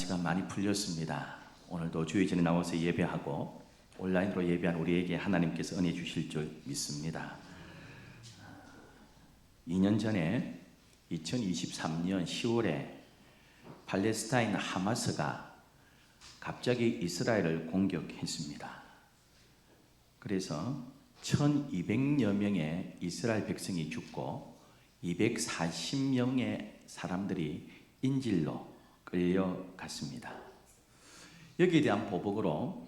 날씨가 많이 풀렸습니다. 오늘도 주의 전에 나와서 예배하고 온라인으로 예배한 우리에게 하나님께서 은혜 주실 줄 믿습니다. 2년 전에 2023년 10월에 팔레스타인 하마스가 갑자기 이스라엘을 공격했습니다. 그래서 1200여 명의 이스라엘 백성이 죽고 240명의 사람들이 인질로 끌려갔습니다. 여기에 대한 보복으로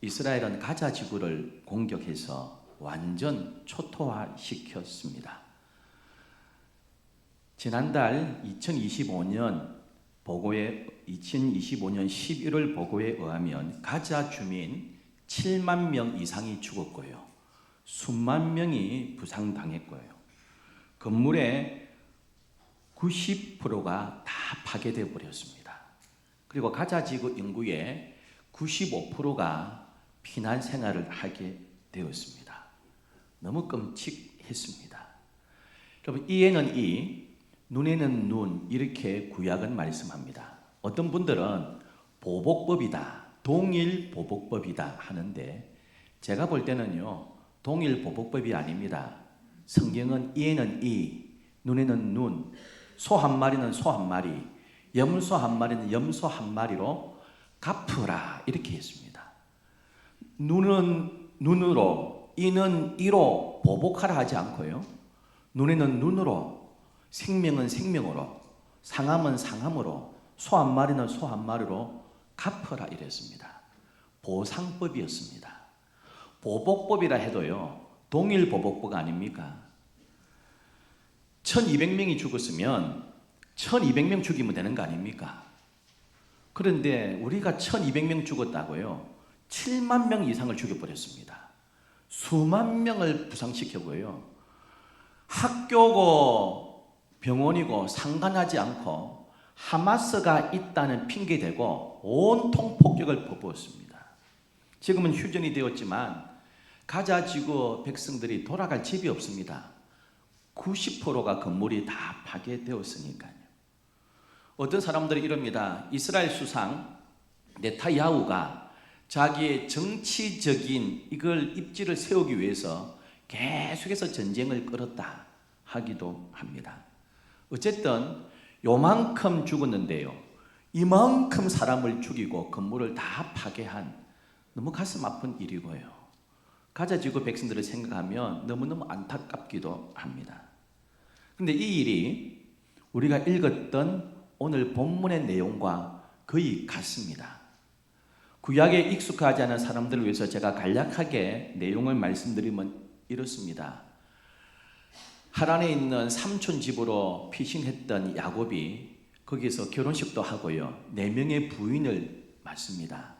이스라엘은 가자 지구를 공격해서 완전 초토화시켰습니다. 지난달 2025년 11월 보고에 의하면 가자 주민 7만 명 이상이 죽었고요. 수만 명이 부상당했고요. 건물의 90%가 다 파괴되어 버렸습니다. 그리고 가자 지구 인구의 95%가 피난 생활을 하게 되었습니다. 너무 끔찍했습니다. 여러분, 이에는 이, 눈에는 눈, 이렇게 구약은 말씀합니다. 어떤 분들은 보복법이다, 동일 보복법이다 하는데 제가 볼 때는요, 동일 보복법이 아닙니다. 성경은 이에는 이, 눈에는 눈, 소 한 마리는 소 한 마리, 염소 한 마리는 염소 한 마리로 갚으라 이렇게 했습니다. 눈은 눈으로, 이는 이로 보복하라 하지 않고요. 눈에는 눈으로, 생명은 생명으로, 상함은 상함으로, 소 한 마리는 소 한 마리로 갚으라 이랬습니다. 보상법이었습니다. 보복법이라 해도요, 동일 보복법 아닙니까? 1200명이 죽었으면 1200명 죽이면 되는 거 아닙니까? 그런데 우리가 1200명 죽었다고요, 7만 명 이상을 죽여버렸습니다. 수만 명을 부상시켰고요. 학교고 병원이고 상관하지 않고 하마스가 있다는 핑계대고 온통 폭격을 퍼부었습니다. 지금은 휴전이 되었지만 가자 지구 백성들이 돌아갈 집이 없습니다. 90%가 건물이 다 파괴되었으니까요. 어떤 사람들이 이럽니다. 이스라엘 수상 네타야후가 자기의 정치적인 이걸 입지를 세우기 위해서 계속해서 전쟁을 끌었다 하기도 합니다. 어쨌든 요만큼 죽었는데요, 이만큼 사람을 죽이고 건물을 다 파괴한 너무 가슴 아픈 일이고요. 가자 지구 백성들을 생각하면 너무너무 안타깝기도 합니다. 그런데 이 일이 우리가 읽었던 오늘 본문의 내용과 거의 같습니다. 구약에 익숙하지 않은 사람들을 위해서 제가 간략하게 내용을 말씀드리면 이렇습니다. 하란에 있는 삼촌 집으로 피신했던 야곱이 거기서 결혼식도 하고요, 4명의 부인을 맞습니다.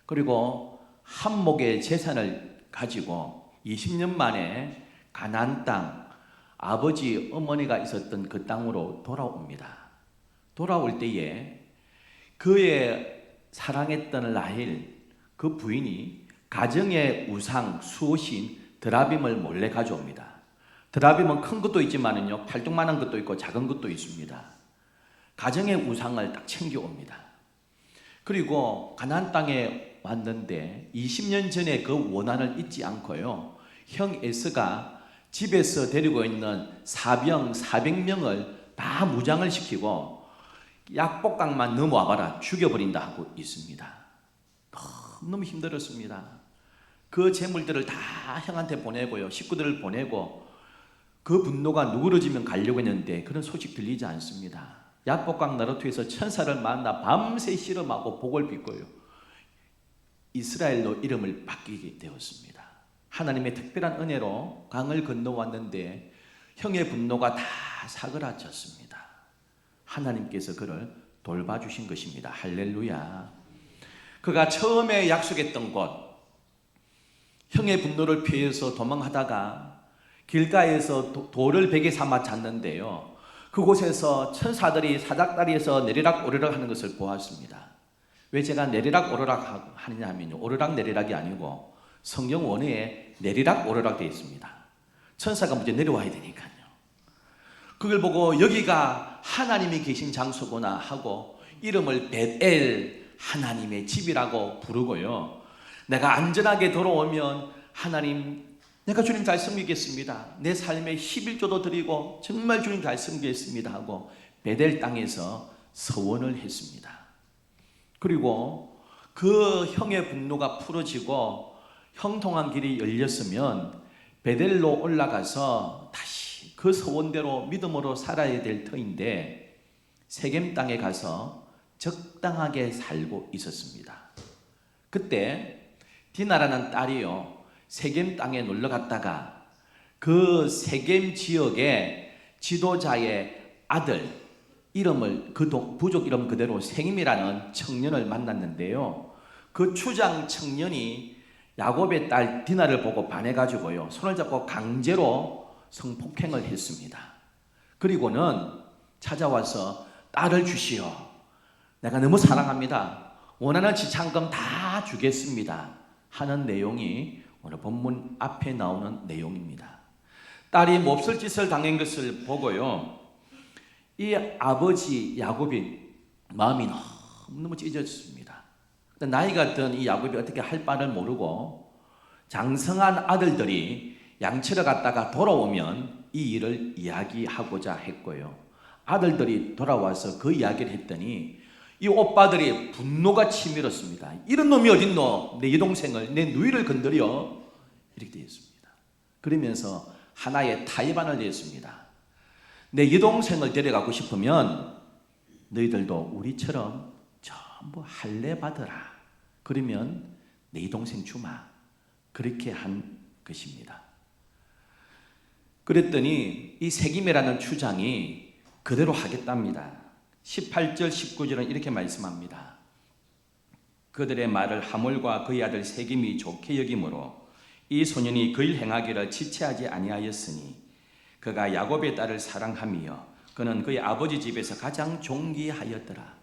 그리고 한목의 재산을 가지고 20년 만에 가나안 땅, 아버지 어머니가 있었던 그 땅으로 돌아옵니다. 돌아올 때에 그의 사랑했던 라헬, 그 부인이 가정의 우상 수호신 드라빔을 몰래 가져옵니다. 드라빔은 큰 것도 있지만은요, 팔뚝만한 것도 있고 작은 것도 있습니다. 가정의 우상을 딱 챙겨옵니다. 그리고 가나안 땅에 왔는데 20년 전에 그 원한을 잊지 않고요, 형 에스가 집에서 데리고 있는 사병 400명을 다 무장을 시키고 약복강만 넘어와봐라 죽여버린다 하고 있습니다. 너무 힘들었습니다. 그 재물들을 다 형한테 보내고요, 식구들을 보내고 그 분노가 누그러지면 가려고 했는데 그런 소식 들리지 않습니다. 약복강 나루토에서 천사를 만나 밤새 실험하고 복을 빚고요, 이스라엘로 이름을 바뀌게 되었습니다. 하나님의 특별한 은혜로 강을 건너왔는데 형의 분노가 다 사그라졌습니다. 하나님께서 그를 돌봐주신 것입니다. 할렐루야. 그가 처음에 약속했던 곳, 형의 분노를 피해서 도망하다가 길가에서 돌을 베개 삼아 잤는데요, 그곳에서 천사들이 사닥다리에서 내리락 오르락 하는 것을 보았습니다. 왜 제가 내리락 오르락 하느냐 하면요, 오르락 내리락이 아니고 성경 원어에 내리락 오르락 되어 있습니다. 천사가 먼저 내려와야 되니까요. 그걸 보고 여기가 하나님이 계신 장소구나 하고 이름을 벳엘, 하나님의 집이라고 부르고요. 내가 안전하게 돌아오면 하나님, 내가 주님 잘 섬기겠습니다. 내 삶에 11조도 드리고 정말 주님 잘 섬기겠습니다 하고 벳엘 땅에서 서원을 했습니다. 그리고 그 형의 분노가 풀어지고 형통한 길이 열렸으면 벳엘로 올라가서 다시 그 서원대로 믿음으로 살아야 될 터인데 세겜 땅에 가서 적당하게 살고 있었습니다. 그때 디나라는 딸이요, 세겜 땅에 놀러 갔다가 그 세겜 지역의 지도자의 아들 이름을 그 부족 이름 그대로 생임이라는 청년을 만났는데요. 그 추장 청년이 야곱의 딸 디나를 보고 반해가지고요, 손을 잡고 강제로 성폭행을 했습니다. 그리고는 찾아와서 딸을 주시오. 내가 너무 사랑합니다. 원하는 지참금 다 주겠습니다. 하는 내용이 오늘 본문 앞에 나오는 내용입니다. 딸이 몹쓸 짓을 당한 것을 보고요, 이 아버지 야곱이 마음이 너무 찢어졌습니다. 나이가 든 이 야곱이 어떻게 할 바를 모르고 장성한 아들들이 양치러 갔다가 돌아오면 이 일을 이야기하고자 했고요. 아들들이 돌아와서 그 이야기를 했더니 이 오빠들이 분노가 치밀었습니다. 이런 놈이 어딨노? 내 여동생을, 내 누이를 건드려? 이렇게 되었습니다. 그러면서 하나의 타협안을 냈습니다. 내 여동생을 데려가고 싶으면 너희들도 우리처럼 전부 할례 받으라. 그러면 내 여동생 주마. 그렇게 한 것입니다. 그랬더니 이 세김이라는 추장이 그대로 하겠답니다. 18절 19절은 이렇게 말씀합니다. 그들의 말을 하몰과 그의 아들 세김이 좋게 여김으로 이 소년이 그 일 행하기를 지체하지 아니하였으니 그가 야곱의 딸을 사랑하며 그는 그의 아버지 집에서 가장 존귀하였더라.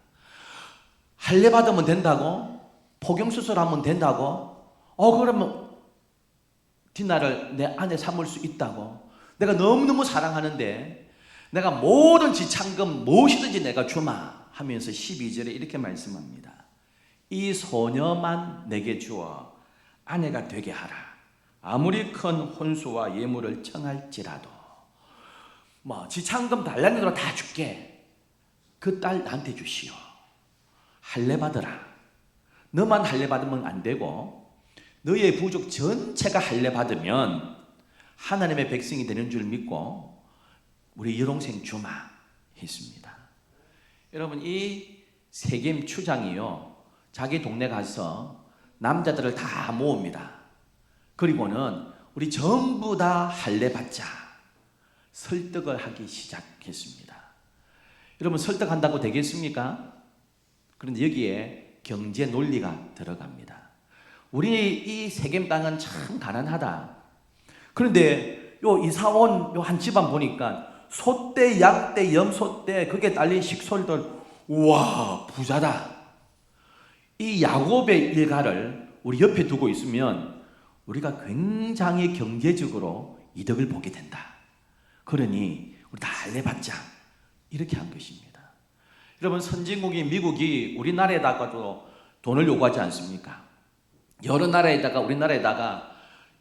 할례 받으면 된다고? 포경수술하면 된다고? 그러면 디나를 내 아내 삼을 수 있다고? 내가 너무너무 사랑하는데 내가 모든 지참금 무엇이든지 내가 주마 하면서 12절에 이렇게 말씀합니다. 이 소녀만 내게 주어 아내가 되게 하라. 아무리 큰 혼수와 예물을 청할지라도 지참금 달라는 대로 다 줄게. 그 딸 나한테 주시오. 할례 받으라. 너만 할례 받으면 안 되고 너의 부족 전체가 할례 받으면 하나님의 백성이 되는 줄 믿고 우리 여동생 주마 했습니다. 여러분, 이 세겜 추장이요, 자기 동네 가서 남자들을 다 모읍니다. 그리고는 우리 전부 다 할례 받자 설득을 하기 시작했습니다. 여러분, 설득한다고 되겠습니까? 그런데 여기에 경제 논리가 들어갑니다. 우리 이 세겜 땅은 참 가난하다. 그런데 요 이사온 요 한 집안 보니까 소떼, 약떼, 염소떼 그게 딸린 식솔들, 우와 부자다. 이 야곱의 일가를 우리 옆에 두고 있으면 우리가 굉장히 경제적으로 이득을 보게 된다. 그러니 우리 다 할례 받자 이렇게 한 것입니다. 여러분, 선진국인 미국이 우리나라에다가도 돈을 요구하지 않습니까? 여러 나라에다가 우리나라에다가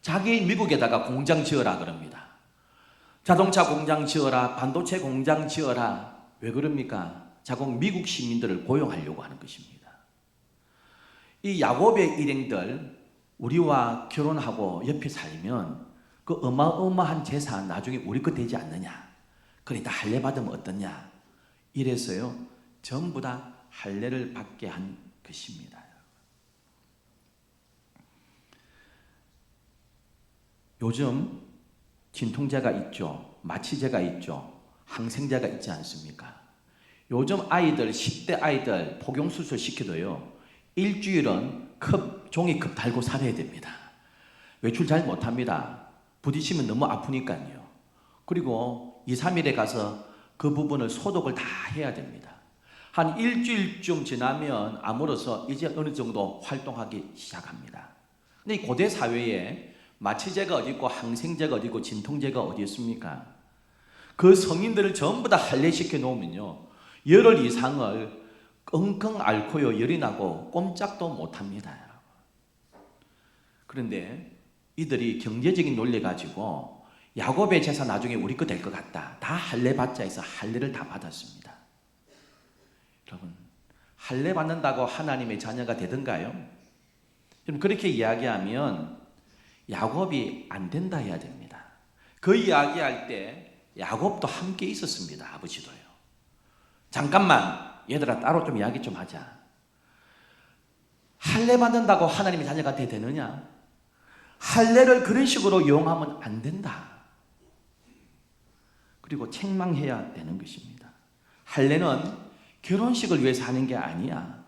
자기 미국에다가 공장 지어라 그럽니다. 자동차 공장 지어라, 반도체 공장 지어라. 왜 그럽니까? 자국 미국 시민들을 고용하려고 하는 것입니다. 이 야곱의 일행들 우리와 결혼하고 옆에 살면 그 어마어마한 재산 나중에 우리 것 되지 않느냐? 그러니까 할례 받으면 어떠냐? 이래서요 전부 다 할례를 받게 한 것입니다. 요즘 진통제가 있죠. 마취제가 있죠. 항생제가 있지 않습니까? 요즘 아이들, 10대 아이들 복용수술 시켜도요 일주일은 종이컵 달고 살아야 됩니다. 외출 잘 못합니다. 부딪히면 너무 아프니까요. 그리고 2, 3일에 가서 그 부분을 소독을 다 해야 됩니다. 한 일주일쯤 지나면 아물어서 이제 어느 정도 활동하기 시작합니다. 근데 이 고대 사회에 마취제가 어디 있고 항생제가 어디 있고 진통제가 어디 있습니까? 그 성인들을 전부 다 할례시켜 놓으면요 열흘 이상을 끙끙 앓고요, 열이 나고 꼼짝도 못합니다, 여러분. 그런데 이들이 경제적인 논리 가지고 야곱의 재산 나중에 우리 거 될 것 같다, 다 할례 받자 해서 할례를 다 받았습니다. 여러분, 할례 받는다고 하나님의 자녀가 되던가요? 여러분, 그렇게 이야기하면 야곱이 안 된다 해야 됩니다. 그 이야기할 때 야곱도 함께 있었습니다. 아버지도요. 잠깐만 얘들아, 따로 좀 이야기 좀 하자. 할례 받는다고 하나님의 자녀가 되느냐? 할례를 그런 식으로 이용하면 안 된다. 그리고 책망해야 되는 것입니다. 할례는 결혼식을 위해서 하는 게 아니야.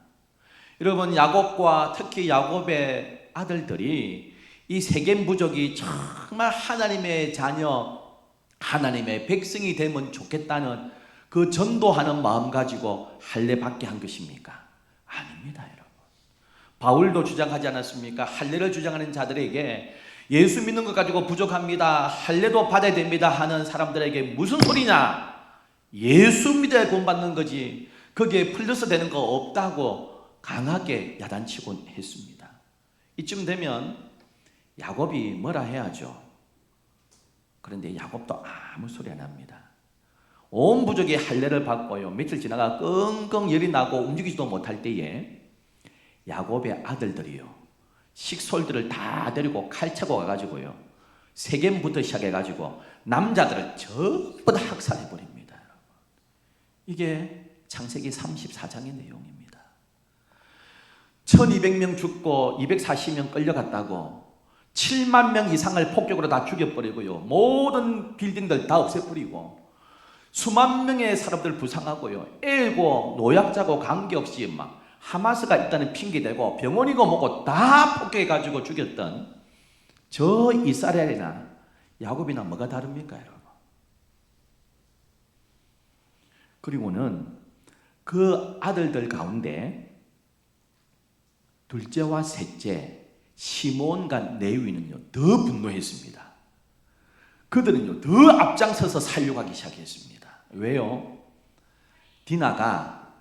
여러분, 야곱과 특히 야곱의 아들들이 이 세겜 부족이 정말 하나님의 자녀, 하나님의 백성이 되면 좋겠다는 그 전도하는 마음 가지고 할례 받게 한 것입니까? 아닙니다, 여러분. 바울도 주장하지 않았습니까? 할례를 주장하는 자들에게 예수 믿는 것 가지고 부족합니다, 할례도 받아야 됩니다 하는 사람들에게 무슨 소리냐? 예수 믿어야 구원받는 거지 거기에 플러스 되는 거 없다고 강하게 야단치곤 했습니다. 이쯤 되면 야곱이 뭐라 해야죠. 그런데 야곱도 아무 소리 안 합니다. 온 부족이 할례를 받고요, 며칠 지나가 끙끙 열이 나고 움직이지도 못할 때에 야곱의 아들들이요, 식솔들을 다 데리고 칼차고 가가지고요, 세겜부터 시작해가지고 남자들을 전부 다 학살해버립니다. 이게 창세기 34장의 내용입니다. 1200명 죽고 240명 끌려갔다고 7만 명 이상을 폭격으로 다 죽여버리고요, 모든 빌딩들 다 없애버리고 수만 명의 사람들 부상하고요, 애고 노약자고 관계없이 막 하마스가 있다는 핑계대고 병원이고 뭐고 다 폭격해가지고 죽였던 저 이스라엘이나 야곱이나 뭐가 다릅니까, 여러분? 그리고는 그 아들들 가운데 둘째와 셋째 시몬과 레위는요 더 분노했습니다. 그들은요 더 앞장서서 살려가기 시작했습니다. 왜요? 디나가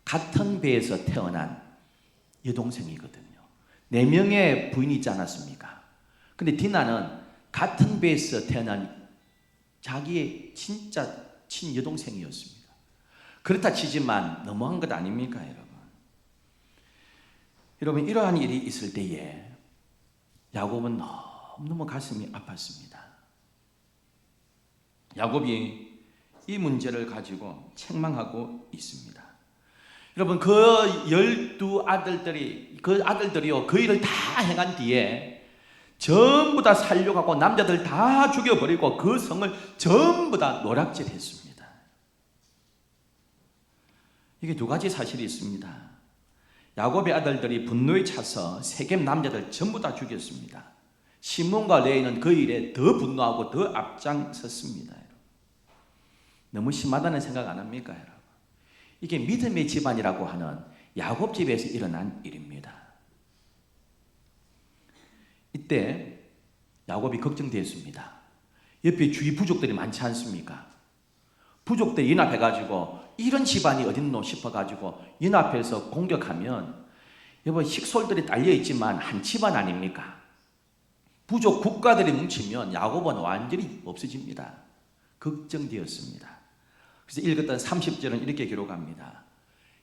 같은 배에서 태어난 여동생이거든요. 4명의 부인이 있지 않았습니까? 근데 디나는 같은 배에서 태어난 자기의 진짜 친여동생이었습니다. 그렇다 치지만 너무한 것 아닙니까, 여러분? 여러분, 이러한 일이 있을 때에 야곱은 너무너무 가슴이 아팠습니다. 야곱이 이 문제를 가지고 책망하고 있습니다. 여러분, 그 12아들들이 그 아들들이요 그 일을 다 행한 뒤에 전부 다 살려가고 남자들 다 죽여버리고 그 성을 전부 다 노략질했습니다. 이게 두 가지 사실이 있습니다. 야곱의 아들들이 분노에 차서 세겜 남자들 전부 다 죽였습니다. 시몬과 레위는 그 일에 더 분노하고 더 앞장섰습니다. 너무 심하다는 생각 안 합니까, 여러분? 이게 믿음의 집안이라고 하는 야곱 집에서 일어난 일입니다. 이때 야곱이 걱정되었습니다. 옆에 주위 부족들이 많지 않습니까? 부족들 연합해가지고 이런 집안이 어딨노 싶어가지고 연합해서 공격하면 여러분 식솔들이 딸려있지만 한 집안 아닙니까? 부족 국가들이 뭉치면 야곱은 완전히 없어집니다. 걱정되었습니다. 그래서 읽었던 30절은 이렇게 기록합니다.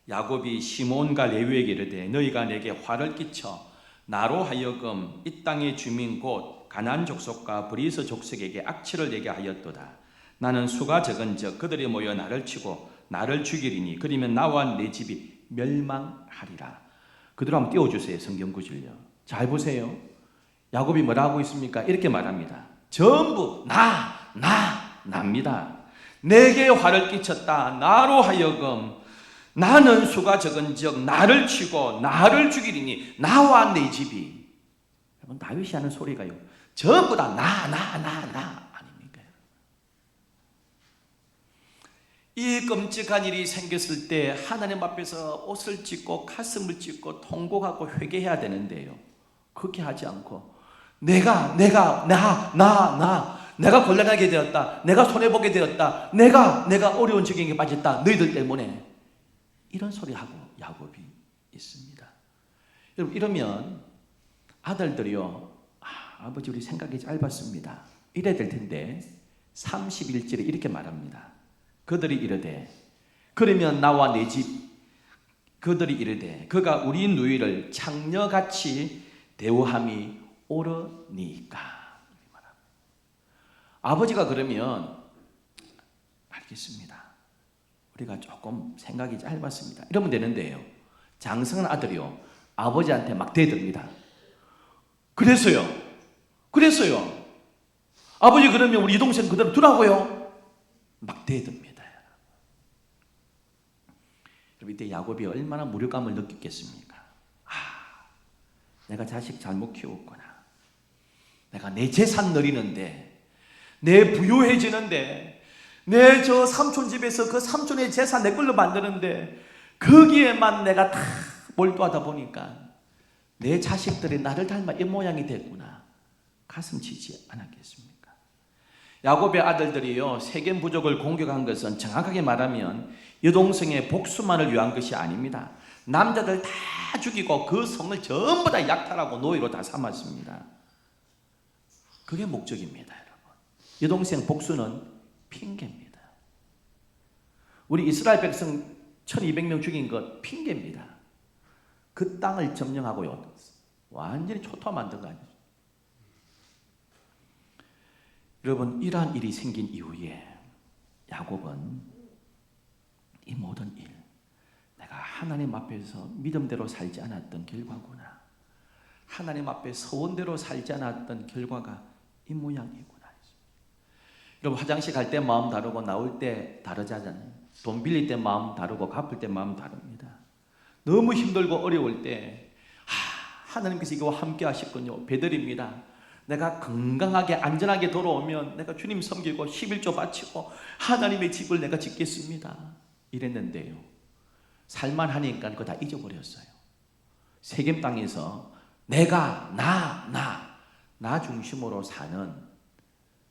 야곱이 시몬과 레위에게 이르되 너희가 내게 화를 끼쳐 나로 하여금 이 땅의 주민 곧 가나안 족속과 브리스 족속에게 악취를 내게 하였도다. 나는 수가 적은즉 그들이 모여 나를 치고 나를 죽이리니 그러면 나와 내 집이 멸망하리라. 그대로 한번 띄워주세요. 성경 구절요. 잘 보세요. 야곱이 뭐라 하고 있습니까? 이렇게 말합니다. 전부 납니다. 내게 화를 끼쳤다. 나로 하여금 나는 수가 적은즉 나를 치고 나를 죽이리니 나와 내 집이. 여러분 다윗이 하는 소리가요 전부 다 아닙니까? 이 끔찍한 일이 생겼을 때 하나님 앞에서 옷을 찢고 가슴을 찢고 통곡하고 회개해야 되는데요, 그렇게 하지 않고 내가 곤란하게 되었다, 내가 손해보게 되었다, 내가 어려운 지경에 빠졌다, 너희들 때문에, 이런 소리 하고 야곱이 있습니다. 여러분, 이러면 아들들이요, 아버지 우리 생각이 짧았습니다, 이래야 될 텐데 31절에 이렇게 말합니다. 그들이 이르되, 그러면 나와 내 집, 그들이 이르되 그가 우리 누이를 창녀같이 대우함이 옳으니까. 아버지가 그러면 알겠습니다, 우리가 조금 생각이 짧았습니다, 이러면 되는데요, 장성한 아들이요 아버지한테 막 대듭니다. 그래서요 아버지 그러면 우리 동생 그대로 두라고요? 막 대듭니다. 여러분, 이때 야곱이 얼마나 무력감을 느꼈겠습니까? 내가 자식 잘못 키웠구나, 내가 내 재산 누리는데, 내 부유해지는데, 내 저 삼촌 집에서 그 삼촌의 재산 내 걸로 만드는데 거기에만 내가 다 몰두하다 보니까 내 자식들이 나를 닮아 이 모양이 됐구나, 가슴 치지 않았겠습니까? 야곱의 아들들이요 세겜 부족을 공격한 것은 정확하게 말하면 여동생의 복수만을 위한 것이 아닙니다. 남자들 다 죽이고 그 성을 전부 다 약탈하고 노예로 다 삼았습니다. 그게 목적입니다. 여러분, 여동생 복수는 핑계입니다. 우리 이스라엘 백성 1200명 죽인 것 핑계입니다. 그 땅을 점령하고요 완전히 초토화 만든 거 아니죠. 여러분, 이러한 일이 생긴 이후에 야곱은 이 모든 일, 내가 하나님 앞에서 믿음대로 살지 않았던 결과구나, 하나님 앞에 서원대로 살지 않았던 결과가 이 모양이구나. 여러분, 화장실 갈 때 마음 다르고 나올 때 다르잖아요. 돈 빌릴 때 마음 다르고 갚을 때 마음 다릅니다. 너무 힘들고 어려울 때 하나님께서 이거와 함께 하셨군요, 배들입니다. 내가 건강하게 안전하게 돌아오면 내가 주님 섬기고 11조 바치고 하나님의 집을 내가 짓겠습니다, 이랬는데요, 살만하니까 그거 다 잊어버렸어요. 세겜 땅에서 내가 나 중심으로 사는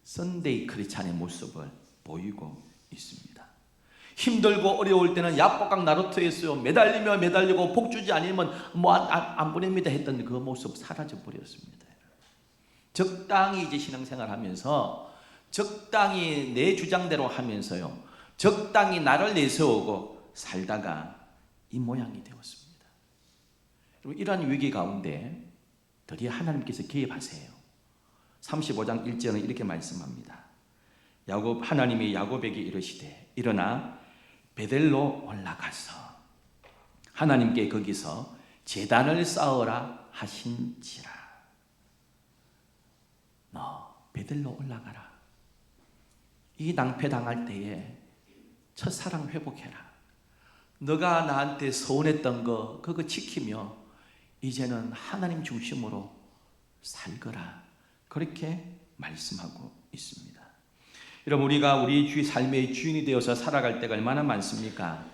썬데이 크리스찬의 모습을 보이고 있습니다. 힘들고 어려울 때는 야복강 나루터에서 매달리고 복주지 않으면 안 보냅니다 했던 그 모습 사라져 버렸습니다. 적당히 이제 신앙생활 하면서 적당히 내 주장대로 하면서요 적당히 나를 내세우고 살다가 이 모양이 되었습니다. 이러한 위기 가운데 드디어 하나님께서 개입하세요. 35장 1절은 이렇게 말씀합니다. 하나님이 야곱에게 이르시되 일어나 베델로 올라가서 하나님께 거기서 제단을 쌓으라 하신지라. 너 베델로 올라가라. 이 낭패당할 때에 첫사랑 회복해라. 너가 나한테 서운했던 거 그거 지키며 이제는 하나님 중심으로 살거라. 그렇게 말씀하고 있습니다. 여러분, 우리가 우리 삶의 주인이 되어서 살아갈 때가 얼마나 많습니까?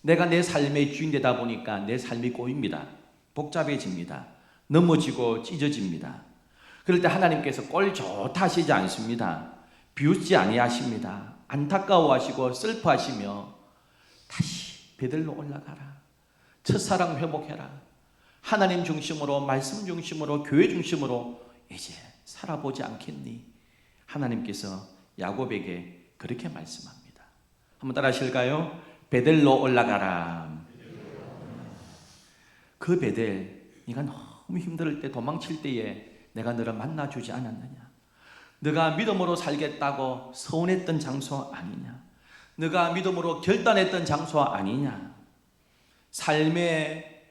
내가 내 삶의 주인 되다 보니까 내 삶이 꼬입니다. 복잡해집니다. 넘어지고 찢어집니다. 그럴 때 하나님께서 꼴 좋다 하시지 않습니다. 비웃지 아니하십니다. 안타까워하시고 슬퍼하시며 다시 베들로 올라가라. 첫사랑 회복해라. 하나님 중심으로, 말씀 중심으로, 교회 중심으로 이제 살아보지 않겠니? 하나님께서 야곱에게 그렇게 말씀합니다. 한번 따라 하실까요? 베델로 올라가라. 그 베델, 네가 너무 힘들 때, 도망칠 때에 내가 너를 만나주지 않았느냐? 너가 믿음으로 살겠다고 서운했던 장소 아니냐? 너가 믿음으로 결단했던 장소 아니냐? 삶의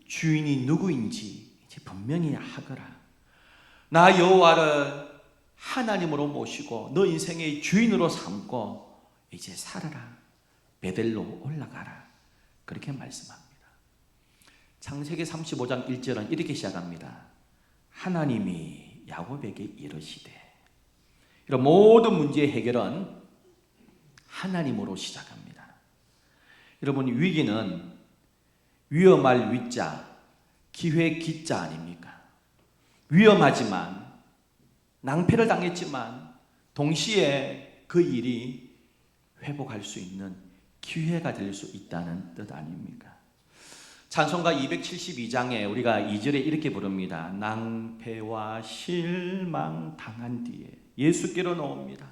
주인이 누구인지 이제 분명히 하거라. 나 여호와를 하나님으로 모시고 너 인생의 주인으로 삼고 이제 살아라. 베델로 올라가라. 그렇게 말씀합니다. 창세기 35장 1절은 이렇게 시작합니다. 하나님이 야곱에게 이르시되. 이런 모든 문제의 해결은 하나님으로 시작합니다. 여러분, 위기는 위험할 위자, 기회 기자 아닙니까? 위험하지만, 낭패를 당했지만 동시에 그 일이 회복할 수 있는 기회가 될 수 있다는 뜻 아닙니까? 찬송가 272장에 우리가 2절에 이렇게 부릅니다. 낭패와 실망 당한 뒤에 예수께로 나옵니다.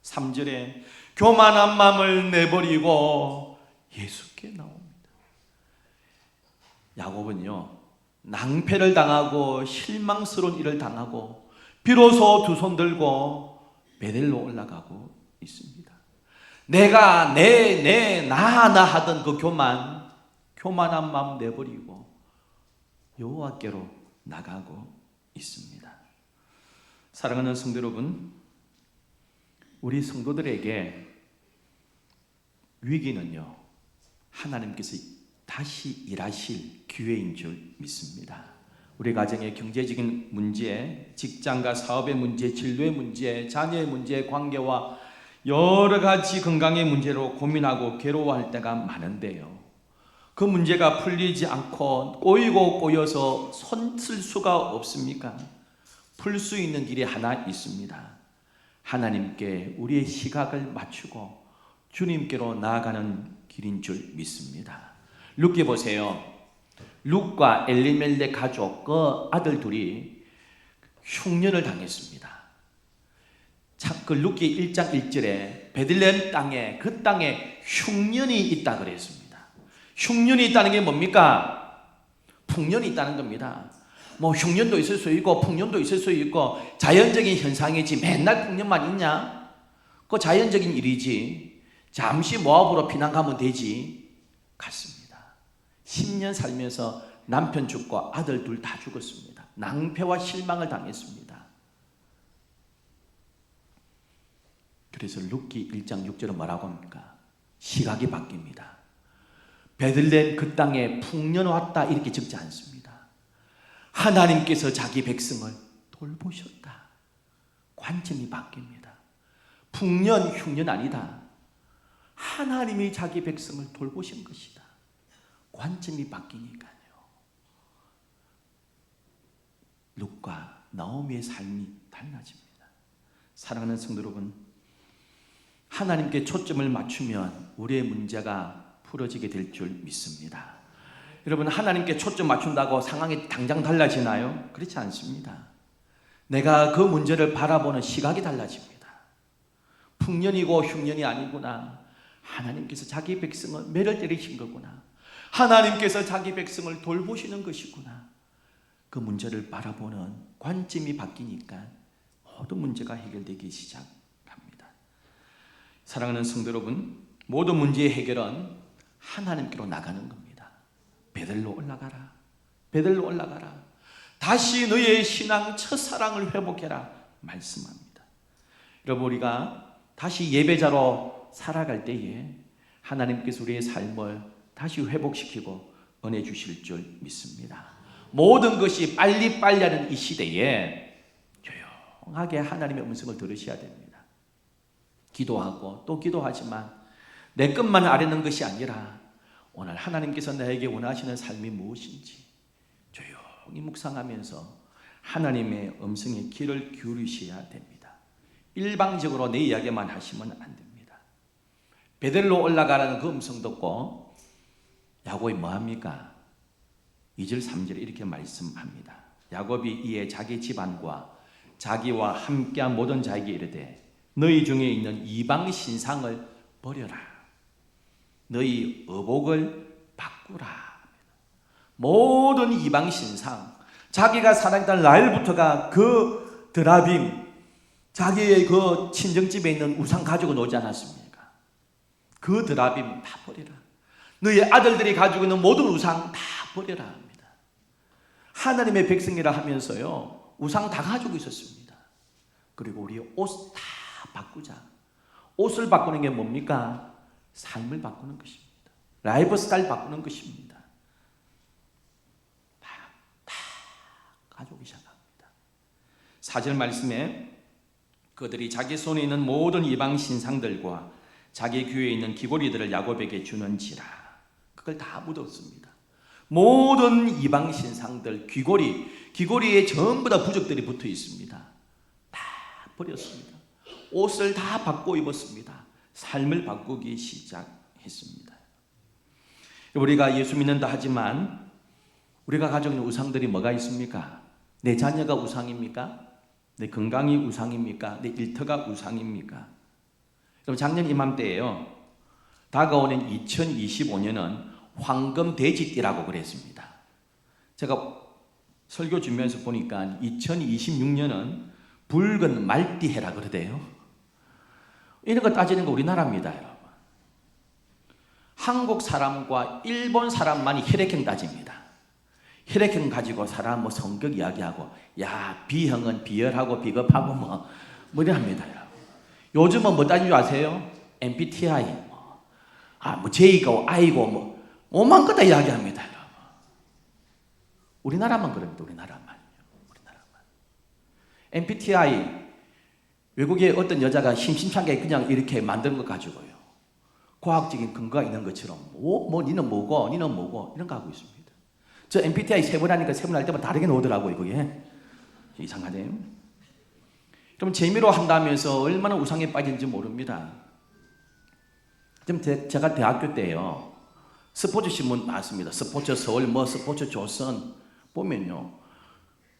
3절에 교만한 마음을 내버리고 예수께 나옵니다. 야곱은요, 낭패를 당하고 실망스러운 일을 당하고 비로소 두 손 들고 베델로 올라가고 있습니다. 내가 나 하던 그 교만한 마음 내버리고 여호와께로 나가고 있습니다. 사랑하는 성도 여러분, 우리 성도들에게 위기는요, 하나님께서 다시 일하실 기회인 줄 믿습니다. 우리 가정의 경제적인 문제, 직장과 사업의 문제, 진로의 문제, 자녀의 문제, 관계와 여러 가지 건강의 문제로 고민하고 괴로워할 때가 많은데요, 그 문제가 풀리지 않고 꼬여서 손 쓸 수가 없습니까? 풀 수 있는 길이 하나 있습니다. 하나님께 우리의 시각을 맞추고 주님께로 나아가는 길인 줄 믿습니다. 룻기 보세요. 룻과 엘리멜렉 가족 그 아들 둘이 흉년을 당했습니다. 그 룻기 1장 1절에 베들레헴 땅에 그 땅에 흉년이 있다 그랬습니다. 흉년이 있다는 게 뭡니까? 풍년이 있다는 겁니다. 뭐 흉년도 있을 수 있고 풍년도 있을 수 있고 자연적인 현상이지 맨날 풍년만 있냐? 그 자연적인 일이지. 잠시 모압으로 피난 가면 되지. 같습니다. 10년 살면서 남편 죽고 아들 둘 다 죽었습니다. 낭패와 실망을 당했습니다. 그래서 룻기 1장 6절은 뭐라고 합니까? 시각이 바뀝니다. 베들레헴 그 땅에 풍년 왔다 이렇게 적지 않습니다. 하나님께서 자기 백성을 돌보셨다. 관점이 바뀝니다. 풍년, 흉년 아니다. 하나님이 자기 백성을 돌보신 것이다. 관점이 바뀌니까요. 룻과 나오미의 삶이 달라집니다. 사랑하는 성도 여러분, 하나님께 초점을 맞추면 우리의 문제가 풀어지게 될 줄 믿습니다. 여러분, 하나님께 초점 맞춘다고 상황이 당장 달라지나요? 그렇지 않습니다. 내가 그 문제를 바라보는 시각이 달라집니다. 풍년이고 흉년이 아니구나. 하나님께서 자기 백성을 매를 때리신 거구나. 하나님께서 자기 백성을 돌보시는 것이구나. 그 문제를 바라보는 관점이 바뀌니까 모든 문제가 해결되기 시작합니다. 사랑하는 성도 여러분, 모든 문제의 해결은 하나님께로 나가는 겁니다. 베들로 올라가라. 베들로 올라가라. 다시 너의 신앙 첫사랑을 회복해라. 말씀합니다. 여러분, 우리가 다시 예배자로 살아갈 때에 하나님께서 우리의 삶을 다시 회복시키고 은혜 주실 줄 믿습니다. 모든 것이 빨리빨리 하는 이 시대에 조용하게 하나님의 음성을 들으셔야 됩니다. 기도하고 또 기도하지만 내 것만 아뢰는 것이 아니라 오늘 하나님께서 나에게 원하시는 삶이 무엇인지 조용히 묵상하면서 하나님의 음성에 귀를 기울이셔야 됩니다. 일방적으로 내 이야기만 하시면 안 됩니다. 베델로 올라가라는 그 음성 듣고 야곱이 뭐합니까? 2절 3절에 이렇게 말씀합니다. 야곱이 이에 자기 집안과 자기와 함께한 모든 자에게 이르되 너희 중에 있는 이방 신상을 버려라. 너희 의복을 바꾸라. 모든 이방 신상, 자기가 살아있던 날부터가 그 드라빔, 자기의 그 친정집에 있는 우상 가지고 놀지 않았습니까? 그 드라빔 다 버려라. 너희 아들들이 가지고 있는 모든 우상 다 버려라 합니다. 하나님의 백성이라 하면서요, 우상 다 가지고 있었습니다. 그리고 우리 옷 다 바꾸자. 옷을 바꾸는 게 뭡니까? 삶을 바꾸는 것입니다. 라이프 스타일 바꾸는 것입니다. 다 가져오기 시작합니다. 4절 말씀에 그들이 자기 손에 있는 모든 이방 신상들과 자기 귀에 있는 귀고리들을 야곱에게 주는지라. 그걸 다 묻었습니다. 모든 이방 신상들, 귀고리에 전부 다 부적들이 붙어 있습니다. 다 버렸습니다. 옷을 다 바꿔 입었습니다. 삶을 바꾸기 시작했습니다. 우리가 예수 믿는다 하지만 우리가 가지고 있는 우상들이 뭐가 있습니까? 내 자녀가 우상입니까? 내 건강이 우상입니까? 내 일터가 우상입니까? 그럼 작년 이맘때예요. 다가오는 2025년은 황금 돼지띠라고 그랬습니다. 제가 설교 준비해서 보니까 2026년은 붉은 말띠해라 그러대요. 이런 거 따지는 거 우리나라입니다, 여러분. 한국 사람과 일본 사람만이 혈액형 따집니다. 혈액형 가지고 사람 뭐 성격 이야기하고, 야 B형은 비열하고 비겁하고 뭐 이래합니다, 여러분. 요즘은 뭐 따지는 줄 아세요? MBTI 뭐 J고 I고 뭐 오만 거 다 이야기합니다, 여러분. 우리나라만 그럽니다, 우리나라만. MBTI 외국의 어떤 여자가 심심찮게 그냥 이렇게 만든 것 가지고요, 과학적인 근거가 있는 것처럼 니는 뭐고 니는 뭐고 이런 거 하고 있습니다. 저 MBTI 세 번 하니까 세 번 할 때마다 다르게 나오더라고요. 그게 이상하네요. 그럼 재미로 한다면서 얼마나 우상에 빠진지 모릅니다. 좀 제가 대학교 때요, 스포츠 신문 나왔습니다. 스포츠 서울 스포츠 조선 보면요,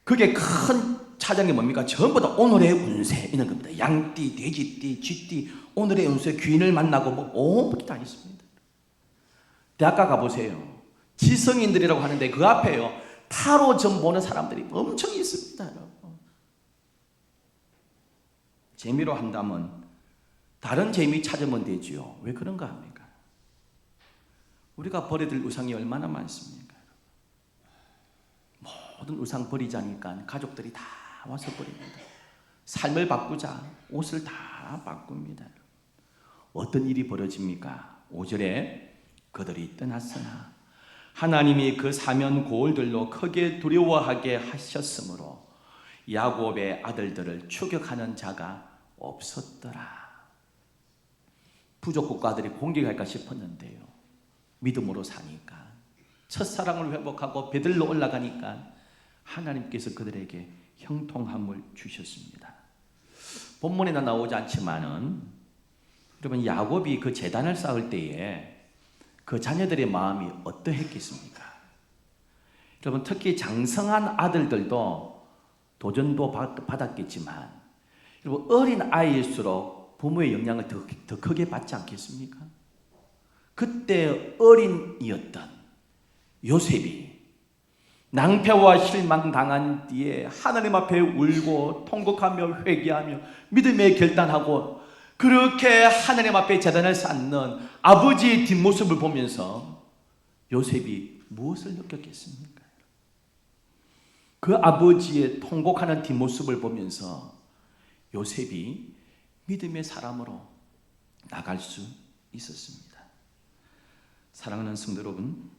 그게 큰 차장이 뭡니까? 전부 다 오늘의 운세 이런 겁니다. 양띠, 돼지띠, 쥐띠, 오늘의 운세, 귀인을 만나고 온갖 다 있습니다. 대학가 가보세요. 지성인들이라고 하는데 그 앞에요, 타로 점 보는 사람들이 엄청 있습니다, 여러분. 재미로 한다면 다른 재미 찾으면 되지요. 왜 그런가 합니까? 우리가 버려둘 우상이 얼마나 많습니까? 모든 우상 버리자니까 가족들이 다 와서 버립니다. 삶을 바꾸자, 옷을 다 바꿉니다. 어떤 일이 벌어집니까? 5절에 그들이 떠났으나 하나님이 그 사면 고을들로 크게 두려워하게 하셨으므로 야곱의 아들들을 추격하는 자가 없었더라. 부족 국가들이 공격할까 싶었는데요, 믿음으로 사니까, 첫사랑을 회복하고 베들로 올라가니까 하나님께서 그들에게 형통함을 주셨습니다. 본문에는 나오지 않지만은 여러분, 야곱이 그 제단을 쌓을 때에 그 자녀들의 마음이 어떠했겠습니까? 여러분, 특히 장성한 아들들도 도전도 받았겠지만, 여러분, 어린 아이일수록 부모의 영향을 더 크게 받지 않겠습니까? 그때 어린이였던 요셉이 낭패와 실망당한 뒤에 하나님 앞에 울고 통곡하며 회개하며 믿음의 결단하고 그렇게 하나님 앞에 제단을 쌓는 아버지의 뒷모습을 보면서 요셉이 무엇을 느꼈겠습니까? 그 아버지의 통곡하는 뒷모습을 보면서 요셉이 믿음의 사람으로 나갈 수 있었습니다. 사랑하는 성도 여러분,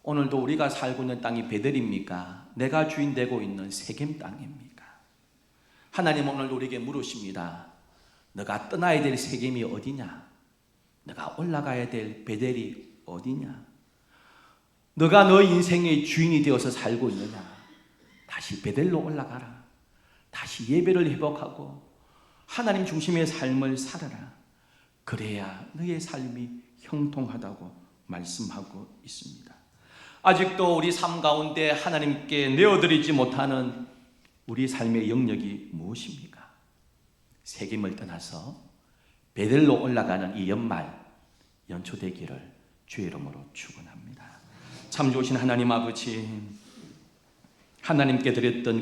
오늘도 우리가 살고 있는 땅이 베델입니까? 내가 주인 되고 있는 세겜 땅입니까? 하나님은 오늘도 우리에게 물으십니다. 너가 떠나야 될 세겜이 어디냐? 너가 올라가야 될 베델이 어디냐? 너가 너 인생의 주인이 되어서 살고 있느냐? 다시 베델로 올라가라. 다시 예배를 회복하고 하나님 중심의 삶을 살아라. 그래야 너의 삶이 형통하다고 말씀하고 있습니다. 아직도 우리 삶 가운데 하나님께 내어드리지 못하는 우리 삶의 영역이 무엇입니까? 세겜을 떠나서 베델로 올라가는 이 연말 연초되기를 주의 이름으로 축원합니다. 참 좋으신 하나님 아버지, 하나님께 드렸던